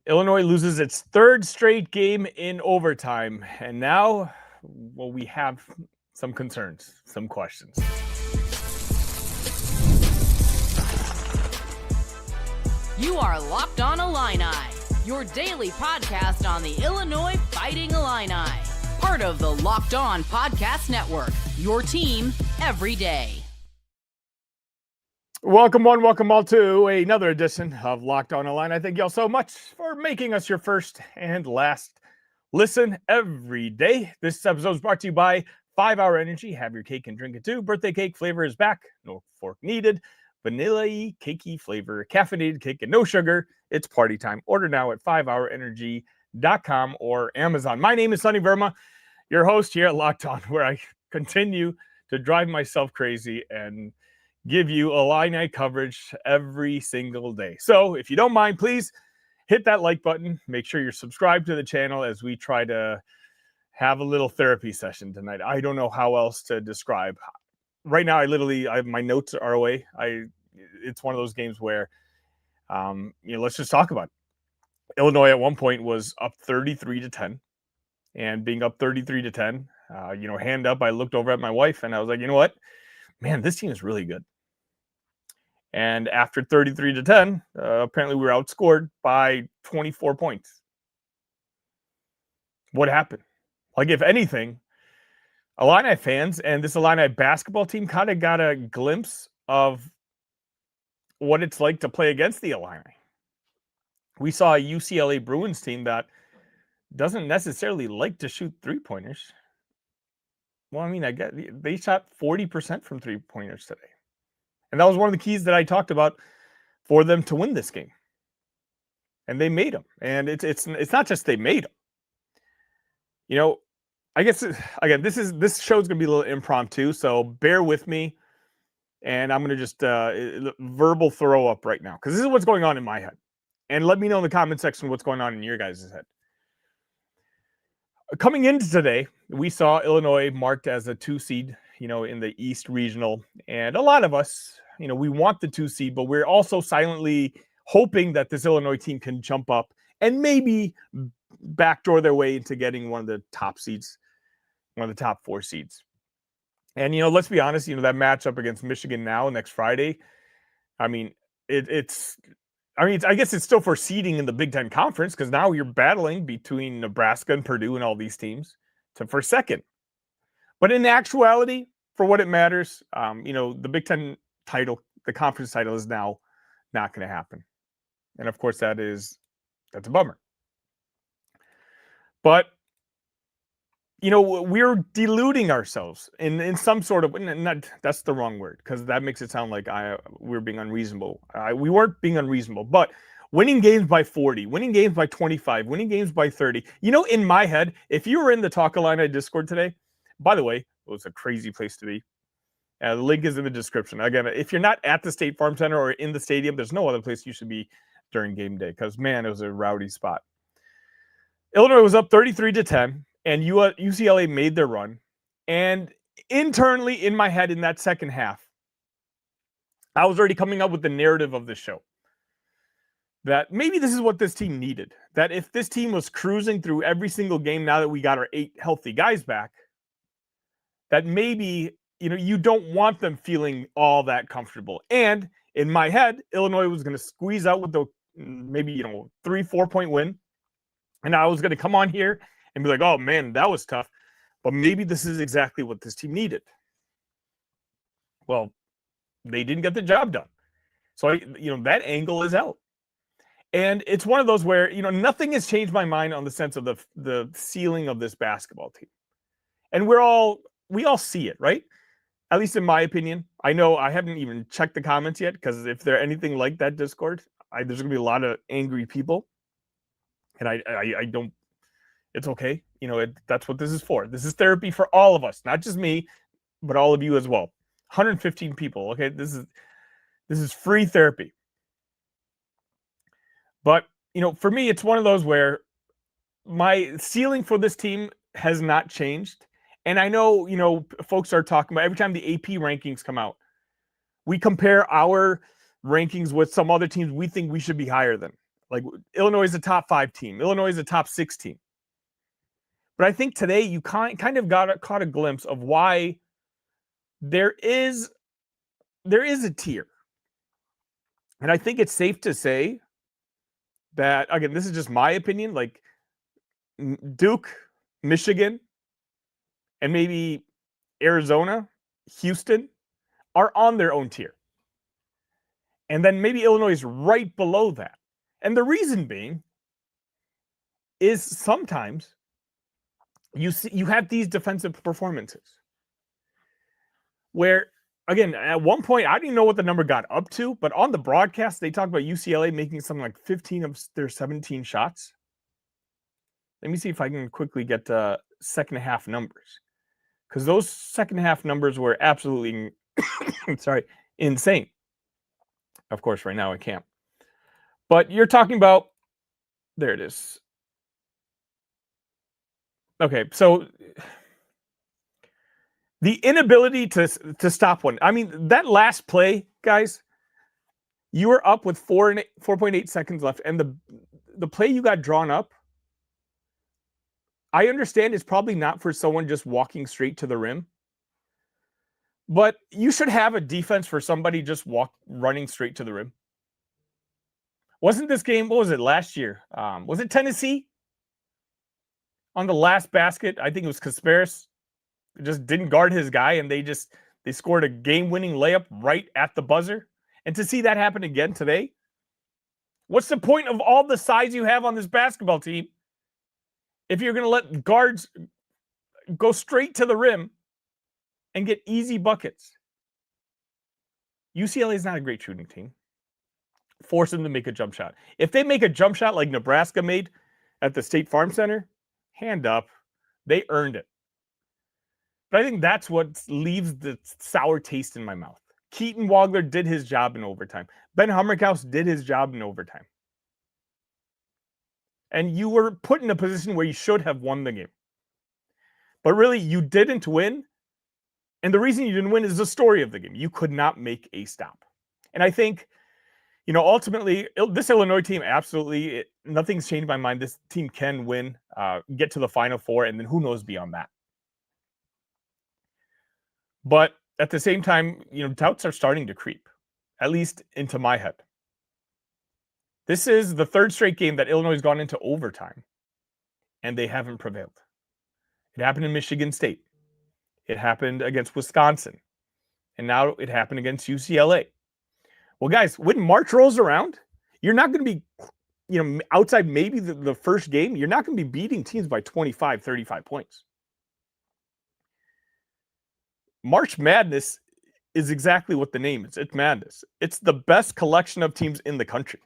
Illinois loses its third straight game in overtime. And now, well, we have some concerns, some questions. You are Locked On Illini, your daily podcast on the Illinois Fighting Illini. Part of the Locked On Podcast Network, your team every day. Welcome one, welcome all to another edition of Locked On Illini. Thank you all so much for making us your first and last listen every day. This episode is brought to you by 5 Hour Energy. Have your cake and drink it too. Birthday cake flavor is back. No fork needed. Vanilla-y, cakey flavor, caffeinated cake and no sugar. It's party time. Order now at 5hourenergy.com or Amazon. My name is Sonny Verma, your host here at Locked On, where I continue to drive myself crazy and give you Illini coverage every single day. So if you don't mind, please hit that like button. Make sure you're subscribed to the channel as we try to have a little therapy session tonight. I don't know how else to describe. Right now, my notes are away. It's one of those games where, let's just talk about it. Illinois at one point was up 33-10, and being up 33-10, hand up, I looked over at my wife and I was like, you know what, man, this team is really good. And after 33-10, apparently we were outscored by 24 points. What happened? Like, if anything, Illini fans and this Illini basketball team kind of got a glimpse of what it's like to play against the Illini. We saw a UCLA Bruins team that doesn't necessarily like to shoot three-pointers. Well, I mean, I get they shot 40% from three-pointers today. And that was one of the keys that I talked about for them to win this game. And they made them. And it's not just they made them. I guess, again, this show's going to be a little impromptu, so bear with me. And I'm going to just verbal throw up right now, because this is what's going on in my head. And let me know in the comment section what's going on in your guys' head. Coming into today, we saw Illinois marked as a 2 seed, in the East Regional. And a lot of us, we want the 2 seed, but we're also silently hoping that this Illinois team can jump up and maybe backdoor their way into getting one of the top seeds, one of the top 4 seeds. And, let's be honest, that matchup against Michigan next Friday, I guess it's still for seeding in the Big Ten Conference, because now you're battling between Nebraska and Purdue and all these teams for second. But in actuality, for what it matters, the Big Ten title, the conference title, is now not going to happen. And of course, that's a bummer. But we're deluding ourselves in some sort of, that's the wrong word, because that makes it sound like we're being unreasonable. We weren't being unreasonable, but winning games by 40, winning games by 25, winning games by 30. In my head, if you were in the Talk Illini Discord today, by the way, it was a crazy place to be. The link is in the description. Again, if you're not at the State Farm Center or in the stadium, there's no other place you should be during game day, because, man, it was a rowdy spot. Illinois was up 33-10. And UCLA made their run. And internally in my head, in that second half, I was already coming up with the narrative of the show. That maybe this is what this team needed. That if this team was cruising through every single game now that we got our 8 healthy guys back, that maybe, you don't want them feeling all that comfortable. And in my head, Illinois was going to squeeze out with the maybe, 3-4 point win. And I was going to come on here and be like, oh, man, that was tough. But maybe this is exactly what this team needed. Well, they didn't get the job done. So, that angle is out. And it's one of those where, nothing has changed my mind on the sense of the ceiling of this basketball team. And we all see it, right? At least in my opinion. I know I haven't even checked the comments yet, because if they're anything like that Discord, there's going to be a lot of angry people. And I don't. It's okay. That's what this is for. This is therapy for all of us, not just me, but all of you as well. 115 people. Okay. This is free therapy. But, for me, it's one of those where my ceiling for this team has not changed. And I know, folks are talking about every time the AP rankings come out, we compare our rankings with some other teams we think we should be higher than. Like Illinois is a top 5 team. Illinois is a top 6 team. But I think today you kind of caught a glimpse of why there is a tier. And I think it's safe to say that, again, this is just my opinion, like Duke, Michigan, and maybe Arizona, Houston are on their own tier. And then maybe Illinois is right below that. And the reason being is sometimes you have these defensive performances where, again, at one point, I didn't know what the number got up to, but on the broadcast, they talked about UCLA making something like 15 of their 17 shots. Let me see if I can quickly get second half numbers, because those second half numbers were absolutely, insane. Of course, right now I can't. But you're talking about, there it is. Okay, so the inability to stop one. I mean, that last play, guys, you were up with 4.8 seconds left, and the play you got drawn up, I understand it's probably not for someone just walking straight to the rim, but you should have a defense for somebody just running straight to the rim. Wasn't this game, what was it, last year? Was it Tennessee? On the last basket, I think it was Kasparis, just didn't guard his guy, and they scored a game-winning layup right at the buzzer. And to see that happen again today, what's the point of all the size you have on this basketball team if you're going to let guards go straight to the rim and get easy buckets? UCLA is not a great shooting team. Force them to make a jump shot. If they make a jump shot like Nebraska made at the State Farm Center, hand up, they earned it. But I think that's what leaves the sour taste in my mouth. Keaton Wagler did his job in overtime. Ben Hummerkaus did his job in overtime. And you were put in a position where you should have won the game. But really, you didn't win. And the reason you didn't win is the story of the game. You could not make a stop. And I think, ultimately, this Illinois team, absolutely, nothing's changed my mind. This team can win, get to the Final Four, and then who knows beyond that. But at the same time, doubts are starting to creep, at least into my head. This is the third straight game that Illinois has gone into overtime, and they haven't prevailed. It happened in Michigan State. It happened against Wisconsin. And now it happened against UCLA. Well, guys, when March rolls around, you're not going to be, outside maybe the first game, you're not going to be beating teams by 25, 35 points. March Madness is exactly what the name is. It's madness. It's the best collection of teams in the country.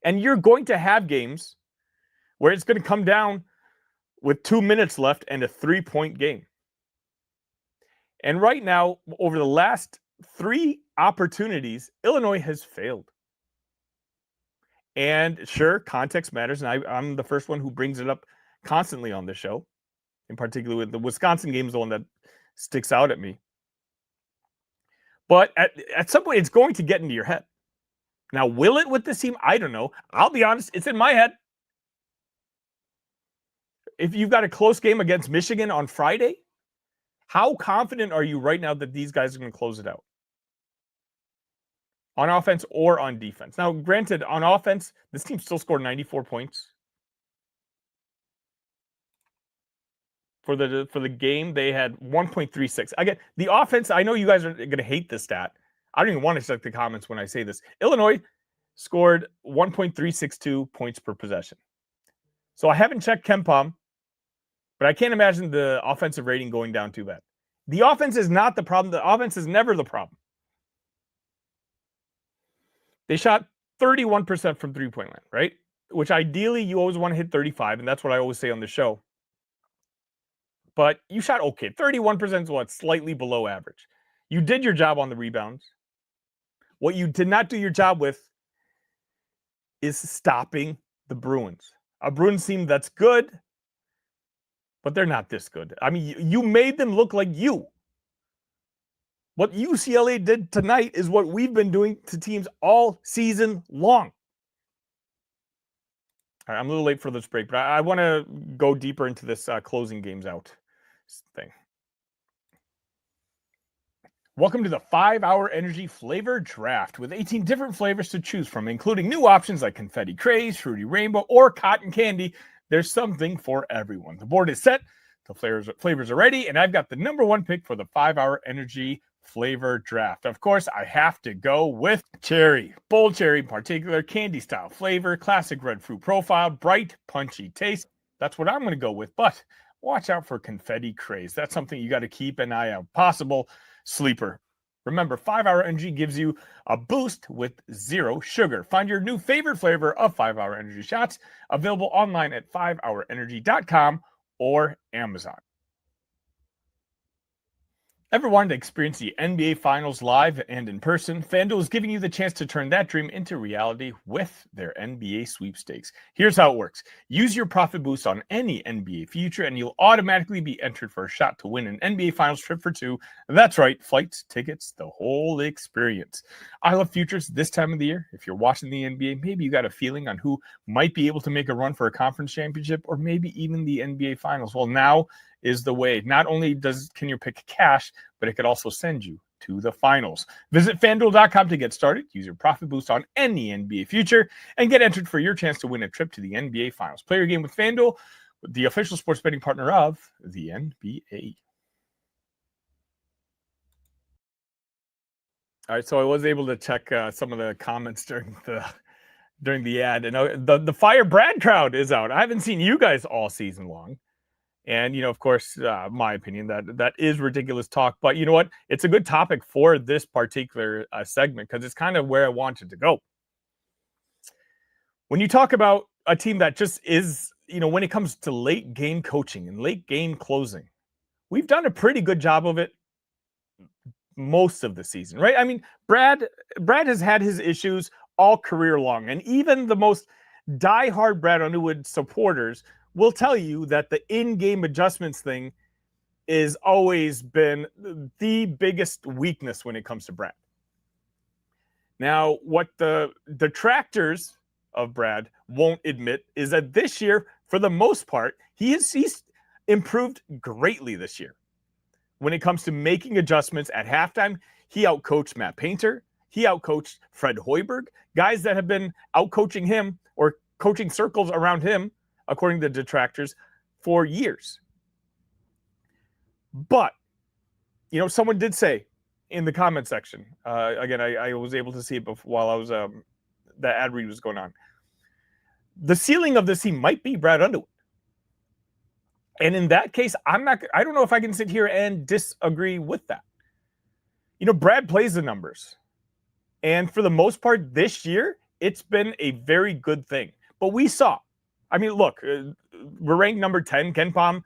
And you're going to have games where it's going to come down with 2 minutes left and a 3-point game. And right now, over the last 3 opportunities, Illinois has failed. And sure, context matters. And I'm the first one who brings it up constantly on this show. In particular, with the Wisconsin game is the one that sticks out at me. But at some point, it's going to get into your head. Now, will it with this team? I don't know. I'll be honest, it's in my head. If you've got a close game against Michigan on Friday, how confident are you right now that these guys are going to close it out? On offense or on defense? Now, granted, on offense, this team still scored 94 points. For the game, they had 1.36. Again, the offense, I know you guys are going to hate this stat. I don't even want to check the comments when I say this. Illinois scored 1.362 points per possession. So I haven't checked KenPom, but I can't imagine the offensive rating going down too bad. The offense is not the problem. The offense is never the problem. They shot 31% from three-point line, right? Which ideally you always want to hit 35, and that's what I always say on the show. But you shot okay. 31% is what? Slightly below average. You did your job on the rebounds. What you did not do your job with is stopping the Bruins. A Bruins team that's good, but they're not this good. I mean, you made them look like you. What UCLA did tonight is what we've been doing to teams all season long. All right, I'm a little late for this break, but I want to go deeper into this closing games out thing. Welcome to the 5-Hour Energy Flavor Draft with 18 different flavors to choose from, including new options like Confetti Craze, Fruity Rainbow, or Cotton Candy. There's something for everyone. The board is set, the flavors are ready, and I've got the number one pick for the 5-Hour Energy Flavor Draft. Of course, I have to go with cherry. Bold cherry in particular, candy style flavor, classic red fruit profile, bright, punchy taste. That's what I'm going to go with, but watch out for Confetti Craze. That's something you got to keep an eye out. Possible sleeper. Remember, 5-Hour Energy gives you a boost with 0 sugar. Find your new favorite flavor of 5-Hour Energy shots, available online at 5hourenergy.com or Amazon. Ever wanted to experience the NBA Finals live and in person? FanDuel is giving you the chance to turn that dream into reality with their NBA sweepstakes. Here's how it works. Use your profit boost on any NBA future, and you'll automatically be entered for a shot to win an NBA Finals trip for 2. That's right, flights, tickets, the whole experience. I love futures this time of the year. If you're watching the NBA, maybe you got a feeling on who might be able to make a run for a conference championship or maybe even the NBA Finals. Well, now is the way. Not only can you pick cash, but it could also send you to the finals. Visit FanDuel.com to get started. Use your profit boost on any NBA future and get entered for your chance to win a trip to the NBA Finals. Play your game with FanDuel, the official sports betting partner of the NBA. All right, so I was able to check some of the comments during the ad, and the Fire Brad crowd is out. I haven't seen you guys all season long. And, of course, my opinion, that is ridiculous talk. But you know what? It's a good topic for this particular segment because it's kind of where I wanted to go. When you talk about a team that just is, when it comes to late game coaching and late game closing, we've done a pretty good job of it most of the season, right? I mean, Brad has had his issues all career long. And even the most diehard Brad Underwood supporters will tell you that the in-game adjustments thing is always been the biggest weakness when it comes to Brad. Now, what the detractors of Brad won't admit is that this year, for the most part, he's improved greatly this year. When it comes to making adjustments at halftime, he outcoached Matt Painter. He outcoached Fred Hoiberg, guys that have been outcoaching him or coaching circles around him, according to detractors, for years. But, someone did say in the comment section, again, I was able to see it while I was, the ad read was going on. The ceiling of this team might be Brad Underwood. And in that case, I don't know if I can sit here and disagree with that. Brad plays the numbers. And for the most part this year, it's been a very good thing. But we saw, look, we're ranked number 10. Ken Palm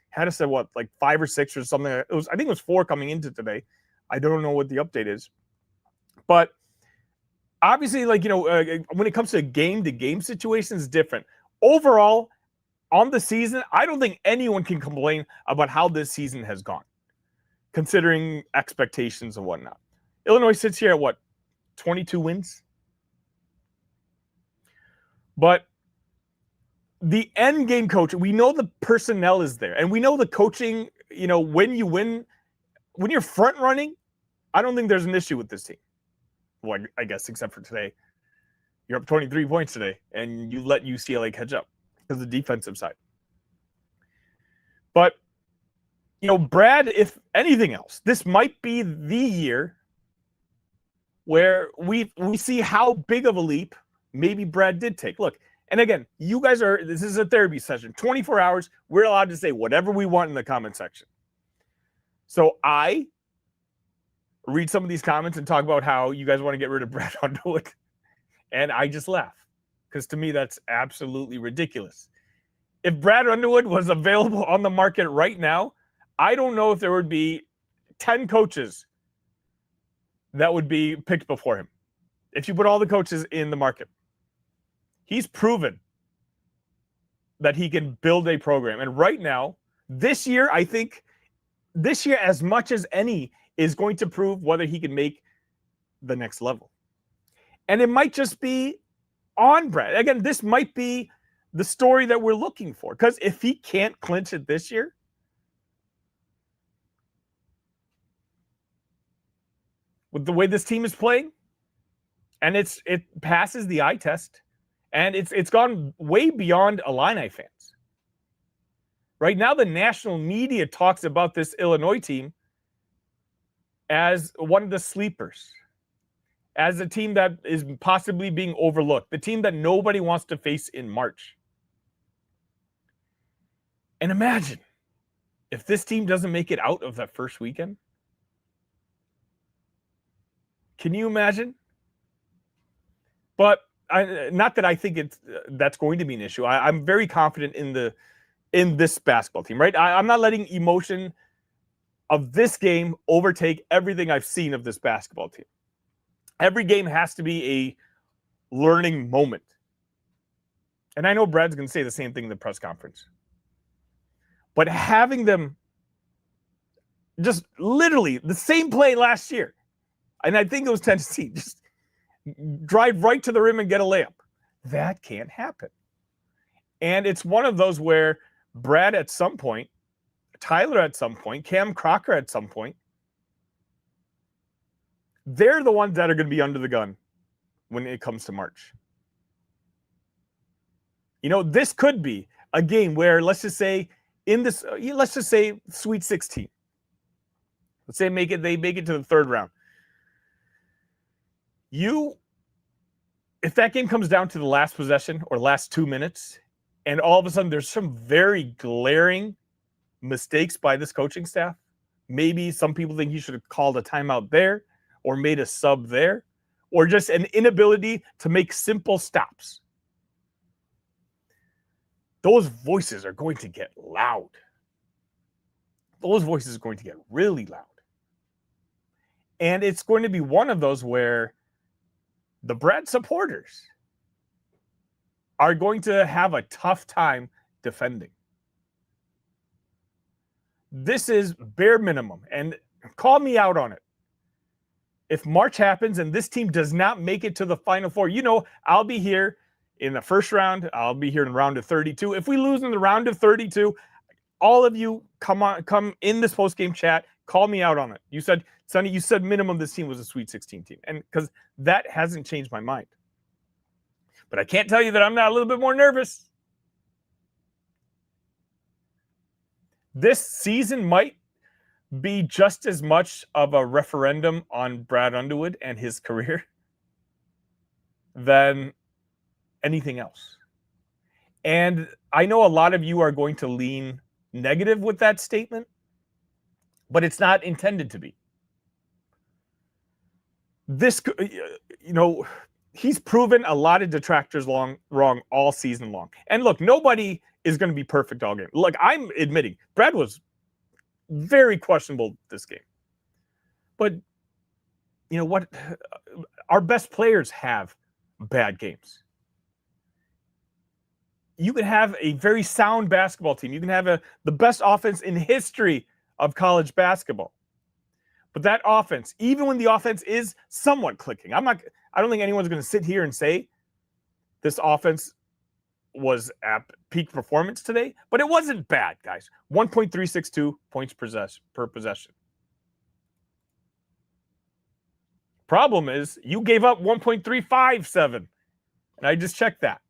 had us at 5 or 6 or something. I think it was 4 coming into today. I don't know what the update is. But obviously, when it comes to game-to-game situations, it's different. Overall, on the season, I don't think anyone can complain about how this season has gone, considering expectations and whatnot. Illinois sits here at 22 wins? But the end game coach, we know the personnel is there. And we know the coaching, when you win, when you're front running, I don't think there's an issue with this team. Well, I guess except for today. You're up 23 points today, and you let UCLA catch up because of the defensive side. But, Brad, if anything else, this might be the year where we see how big of a leap maybe Brad did take. Look, and again, you guys this is a therapy session, 24 hours. We're allowed to say whatever we want in the comment section. So I read some of these comments and talk about how you guys want to get rid of Brad Underwood. And I just laugh because to me, that's absolutely ridiculous. If Brad Underwood was available on the market right now, I don't know if there would be 10 coaches that would be picked before him. If you put all the coaches in the market, he's proven that he can build a program. And right now, this year, I think this year, as much as any, is going to prove whether he can make the next level. And it might just be on Brad. Again, this might be the story that we're looking for, because if he can't clinch it this year, with the way this team is playing, and it passes the eye test, and it's gone way beyond Illini fans. Right now, the national media talks about this Illinois team as one of the sleepers, as a team that is possibly being overlooked, the team that nobody wants to face in March. And imagine if this team doesn't make it out of that first weekend. Can you imagine? But not that I think that's going to be an issue. I'm very confident in this basketball team, right? I'm not letting emotion of this game overtake everything I've seen of this basketball team. Every game has to be a learning moment. And I know Brad's going to say the same thing in the press conference. But having them just literally the same play last year, and I think it was Tennessee, just drive right to the rim and get a layup. That can't happen. And it's one of those where Brad at some point, Tyler at some point, Cam Crocker at some point, they're the ones that are going to be under the gun when it comes to March. You know, this could be a game where, let's just say Sweet 16. Let's say they make it to the third round. If that game comes down to the last possession or last 2 minutes, and all of a sudden there's some very glaring mistakes by this coaching staff, maybe some people think he should have called a timeout there or made a sub there, or just an inability to make simple stops. Those voices are going to get loud. Those voices are going to get really loud. And it's going to be one of those where the Brad supporters are going to have a tough time defending. This is bare minimum, and call me out on it. If March happens and this team does not make it to the Final Four, I'll be here in the first round. I'll be here in round of 32. If we lose in the round of 32, all of you come in this post-game chat, call me out on it. You said, Sonny, you said minimum this team was a Sweet 16 team. And because that hasn't changed my mind. But I can't tell you that I'm not a little bit more nervous. This season might be just as much of a referendum on Brad Underwood and his career than anything else. And I know a lot of you are going to lean negative with that statement, but it's not intended to be. This, he's proven a lot of detractors wrong all season long. And look, nobody is going to be perfect all game. Look, I'm admitting Brad was very questionable this game. But you know what? Our best players have bad games. You can have a very sound basketball team. You can have the best offense in history of college basketball. But that offense, even when the offense is somewhat clicking, I don't think anyone's going to sit here and say this offense was at peak performance today, but it wasn't bad, guys. 1.362 points per possession. Problem is, you gave up 1.357, and I just checked that.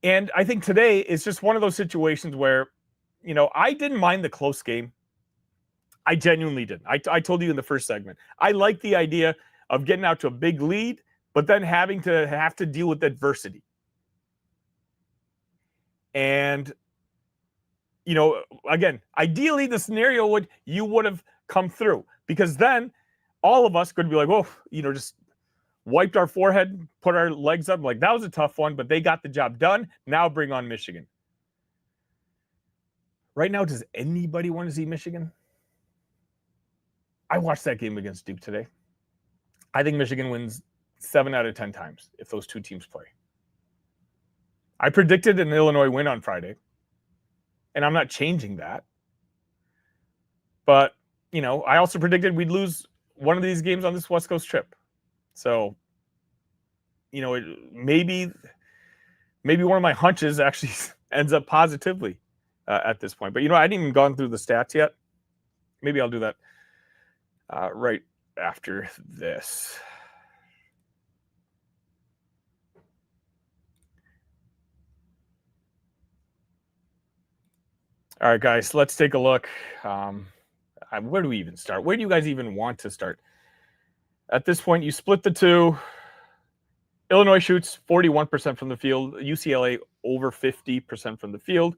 And I think today is just one of those situations where, I didn't mind the close game. I genuinely didn't. I told you in the first segment, I like the idea of getting out to a big lead, but then having to deal with adversity. And, again, ideally the scenario you would have come through, because then all of us could be like, well, just wiped our forehead, put our legs up, like that was a tough one, but they got the job done. Now bring on Michigan. Right now, does anybody want to see Michigan? I watched that game against Duke today. I think Michigan wins 7 out of 10 times if those two teams play. I predicted an Illinois win on Friday, and I'm not changing that. But, I also predicted we'd lose one of these games on this West Coast trip. So, maybe one of my hunches actually ends up positively at this point. But I hadn't even gone through the stats yet. Maybe I'll do that right after this. All right, guys, let's take a look. Where do we even start? Where do you guys even want to start? At this point, you split the two. Illinois shoots 41% from the field. UCLA over 50% from the field.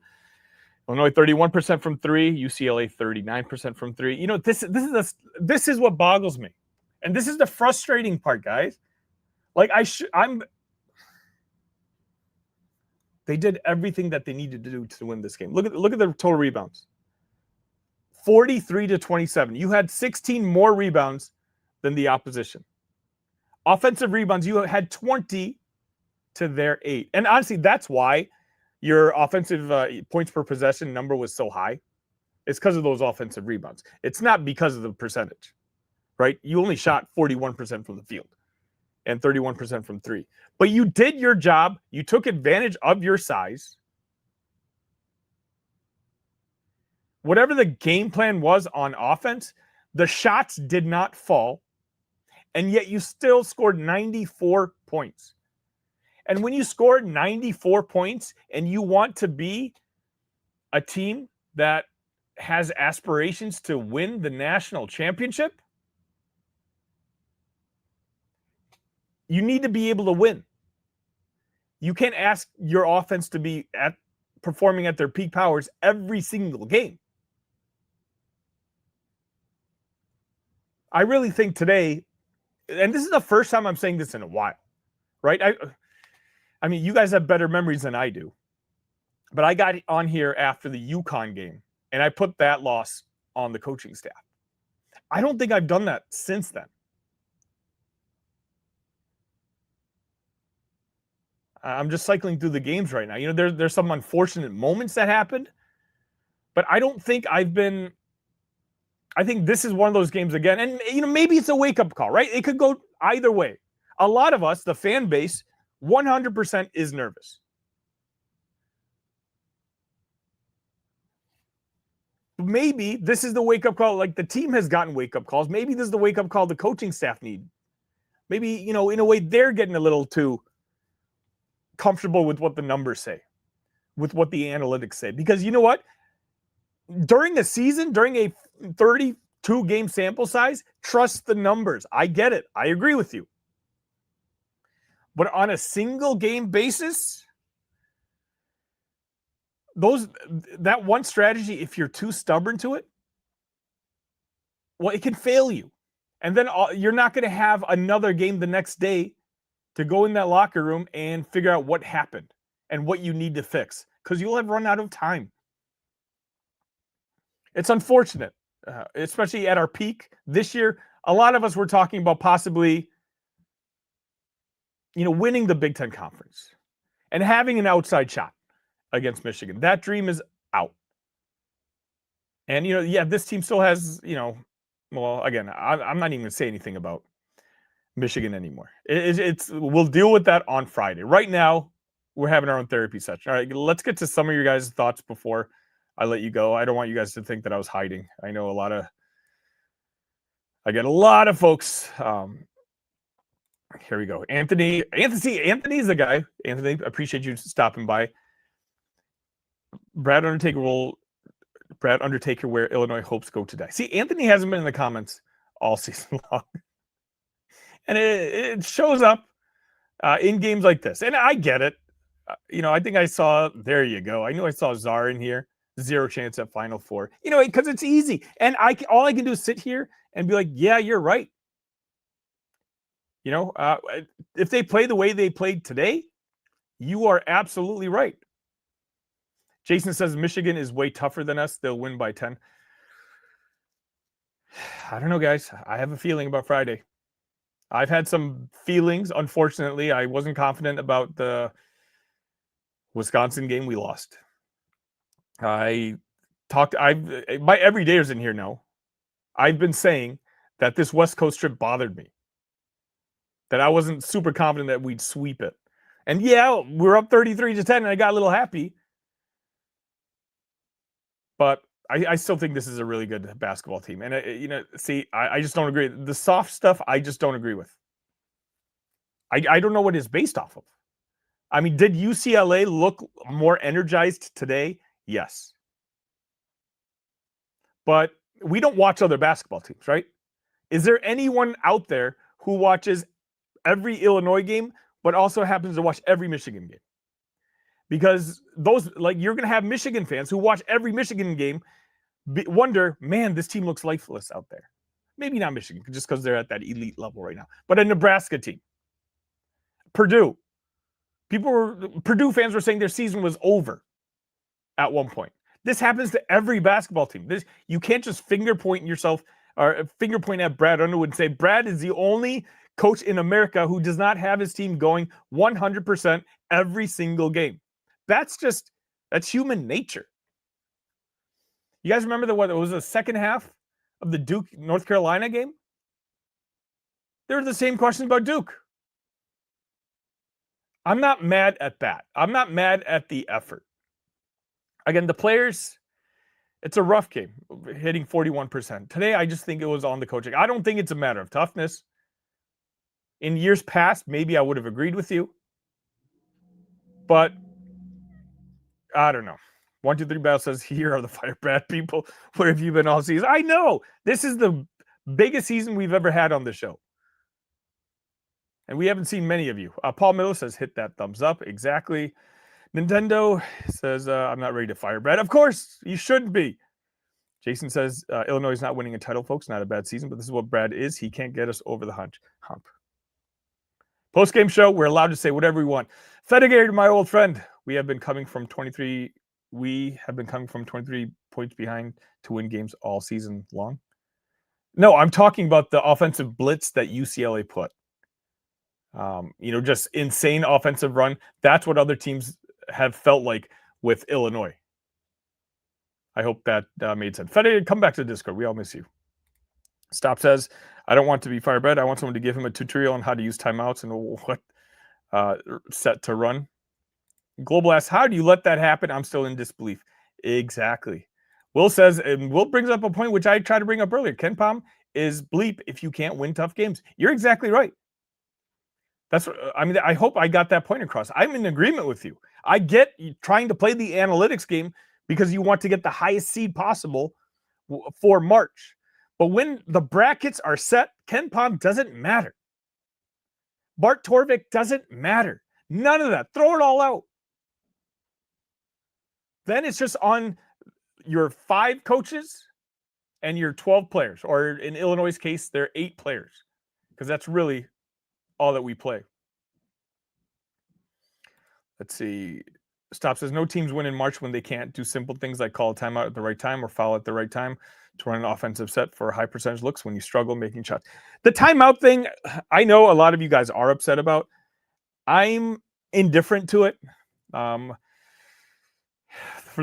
Illinois 31% from three. UCLA 39% from three. This is what boggles me, and this is the frustrating part, guys. Like they did everything that they needed to do to win this game. Look at the total rebounds. 43-27. You had 16 more rebounds than the opposition. Offensive rebounds, you had 20 to their 8. And honestly, that's why your offensive points per possession number was so high. It's because of those offensive rebounds. It's not because of the percentage, right? You only shot 41% from the field and 31% from three. But you did your job. You took advantage of your size. Whatever the game plan was on offense, the shots did not fall. And yet you still scored 94 points. And when you score 94 points and you want to be a team that has aspirations to win the national championship, you need to be able to win. You can't ask your offense to be performing at their peak powers every single game. I really think today, and this is the first time I'm saying this in a while, right? I mean, you guys have better memories than I do. But I got on here after the UConn game, and I put that loss on the coaching staff. I don't think I've done that since then. I'm just cycling through the games right now. There's some unfortunate moments that happened, but I don't think I think this is one of those games again. And, maybe it's a wake-up call, right? It could go either way. A lot of us, the fan base, 100% is nervous. Maybe this is the wake-up call. Like, the team has gotten wake-up calls. Maybe this is the wake-up call the coaching staff need. Maybe, in a way, they're getting a little too comfortable with what the numbers say, with what the analytics say. Because you know what? During a season, during a 32-game sample size, trust the numbers. I get it. I agree with you. But on a single game basis, that one strategy, if you're too stubborn to it, well, it can fail you. And then you're not going to have another game the next day to go in that locker room and figure out what happened and what you need to fix, because you'll have run out of time. It's unfortunate, especially at our peak this year. A lot of us were talking about possibly, winning the Big Ten Conference and having an outside shot against Michigan. That dream is out. And, this team still has, well, again, I'm not even going to say anything about Michigan anymore. We'll deal with that on Friday. Right now, we're having our own therapy session. All right, let's get to some of your guys' thoughts before I let you go. I don't want you guys to think that I was hiding. I know I get a lot of folks. Here we go. Anthony's the guy. Anthony, appreciate you stopping by. Brad Undertaker, where Illinois hopes go today. See, Anthony hasn't been in the comments all season long. And it shows up in games like this. And I get it. I think I saw, there you go. I knew I saw Czar in here. 0 chance at Final Four. Because it's easy. And all I can do is sit here and be like, yeah, you're right. If they play the way they played today, you are absolutely right. Jason says Michigan is way tougher than us. They'll win by 10. I don't know, guys. I have a feeling about Friday. I've had some feelings. Unfortunately, I wasn't confident about the Wisconsin game we lost. My everydayers in here know I've been saying that this West Coast trip bothered me. that I wasn't super confident that we'd sweep it. And yeah, we're up 33-10, and I got a little happy. But I still think this is a really good basketball team. And, I just don't agree. The soft stuff, I just don't agree with. I don't know what it's based off of. I mean, did UCLA look more energized today? Yes. But we don't watch other basketball teams, right? Is there anyone out there who watches every Illinois game, but also happens to watch every Michigan game? Because those, like, you're going to have Michigan fans who watch every Michigan game, wonder, man, this team looks lifeless out there. Maybe not Michigan, just because they're at that elite level right now. But a Nebraska team. Purdue. Purdue fans were saying their season was over at one point. This happens to every basketball team. You can't just finger point yourself or finger point at Brad Underwood and say Brad is the only coach in America who does not have his team going 100% every single game. That's human nature. You guys remember what it was the second half of the Duke North Carolina game? There were the same questions about Duke. I'm not mad at that. I'm not mad at the effort. Again, the players, it's a rough game, hitting 41%. Today, I just think it was on the coaching. I don't think it's a matter of toughness. In years past, maybe I would have agreed with you. But I don't know. 123 Battle says, here are the Fire Brad people. Where have you been all season? I know. This is the biggest season we've ever had on the show. And we haven't seen many of you. Paul Miller says, hit that thumbs up. Exactly. Nintendo says, I'm not ready to fire Brad. Of course, you shouldn't be. Jason says, Illinois is not winning a title, folks. Not a bad season, but this is what Brad is. He can't get us over the hump. Post-game show, we're allowed to say whatever we want. Fedigator, my old friend, we have been coming from 23 points behind to win games all season long. No, I'm talking about the offensive blitz that UCLA put. Just insane offensive run. That's what other teams have felt like with Illinois. I hope that made sense. Fede, come back to the Discord. We all miss you. Stop says, I don't want to be firebred. I want someone to give him a tutorial on how to use timeouts and what set to run. Global asks, how do you let that happen? I'm still in disbelief. Exactly. Will says, and Will brings up a point which I tried to bring up earlier. Ken Pom is bleep if you can't win tough games. You're exactly right. That's what I mean. I hope I got that point across. I'm in agreement with you. I get you trying to play the analytics game because you want to get the highest seed possible for March. But when the brackets are set, Ken Pom doesn't matter. Bart Torvik doesn't matter. None of that. Throw it all out. Then it's just on your 5 coaches and your 12 players. Or in Illinois' case, they're 8 players. Because that's really all that we play. Let's see. Stop says, no teams win in March when they can't do simple things like call a timeout at the right time or foul at the right time to run an offensive set for high percentage looks when you struggle making shots. The timeout thing, I know a lot of you guys are upset about. I'm indifferent to it. For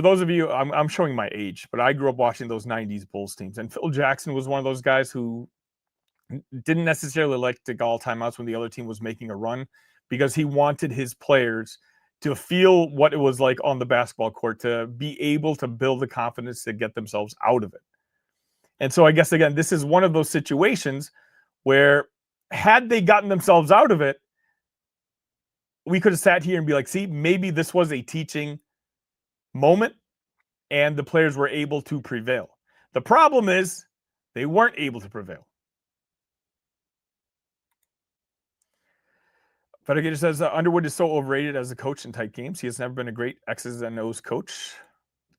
those of you, I'm showing my age, but I grew up watching those 90s Bulls teams. And Phil Jackson was one of those guys who didn't necessarily like to call timeouts when the other team was making a run because he wanted his players to feel what it was like on the basketball court, to be able to build the confidence to get themselves out of it. And so I guess, again, this is one of those situations where had they gotten themselves out of it, we could have sat here and be like, see, maybe this was a teaching moment and the players were able to prevail. The problem is they weren't able to prevail. Fedigator says, Underwood is so overrated as a coach in tight games. He has never been a great X's and O's coach.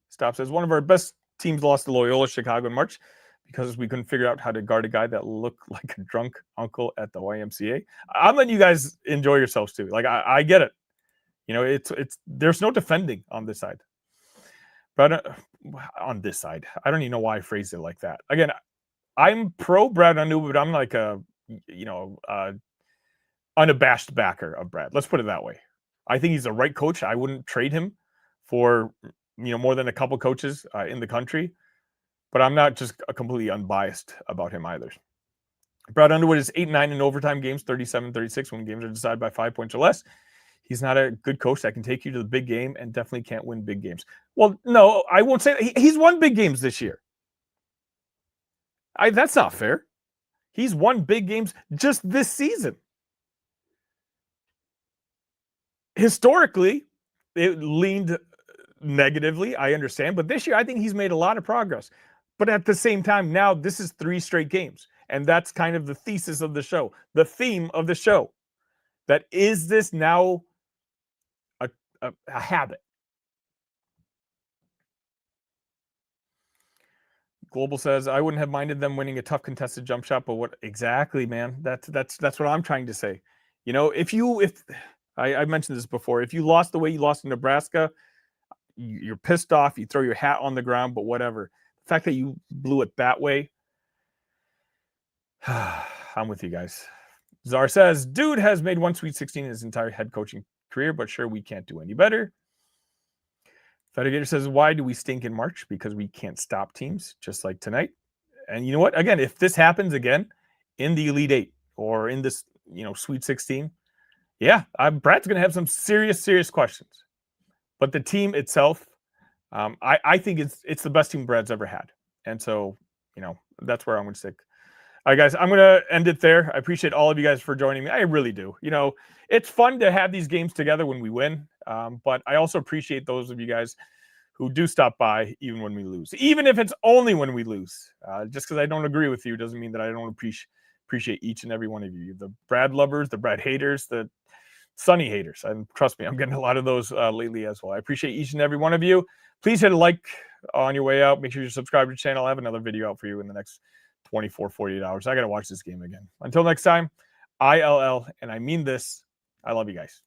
Stop says, one of our best teams lost to Loyola Chicago in March because we couldn't figure out how to guard a guy that looked like a drunk uncle at the YMCA. I'm letting you guys enjoy yourselves too. Like, I get it. It's there's no defending on this side. But on this side, I don't even know why I phrased it like that. Again, I'm pro Brad Underwood, but I'm like unabashed backer of Brad. Let's put it that way. I think he's the right coach. I wouldn't trade him for more than a couple coaches in the country, but I'm not just completely unbiased about him either. Brad Underwood is 8-9 in overtime games, 37-36 when games are decided by 5 points or less. He's not a good coach that can take you to the big game and definitely can't win big games. Well, no, I won't say that. He's won big games this year. That's not fair. He's won big games just this season. Historically, it leaned negatively, I understand. But this year, I think he's made a lot of progress. But at the same time, now this is 3 straight games. And that's kind of the thesis of the show, the theme of the show. That is this now a habit? Global says, I wouldn't have minded them winning a tough contested jump shot, but what exactly, man? That's what I'm trying to say. You know, if I mentioned this before, if you lost the way you lost in Nebraska, you're pissed off, you throw your hat on the ground, but whatever. The fact that you blew it that way, I'm with you guys. Czar says, dude has made one Sweet 16 in his entire head coaching career, but sure, we can't do any better. Fedigator says, why do we stink in March? Because we can't stop teams, just like tonight. And you know what? Again, if this happens again in the Elite Eight or in this, Sweet 16, yeah, Brad's going to have some serious questions. But the team itself, I think it's the best team Brad's ever had. And so, that's where I'm going to stick. All right, guys, I'm going to end it there. I appreciate all of you guys for joining me. I really do. It's fun to have these games together when we win. But I also appreciate those of you guys who do stop by even when we lose. Even if it's only when we lose. Just because I don't agree with you doesn't mean that I don't appreciate each and every one of you. The Brad lovers, the Brad haters, the Sonny haters. And trust me, I'm getting a lot of those lately as well. I appreciate each and every one of you. Please hit a like on your way out. Make sure you subscribe to the channel. I have another video out for you in the next 24, 48 hours. I got to watch this game again. Until next time, ILL, and I mean this, I love you guys.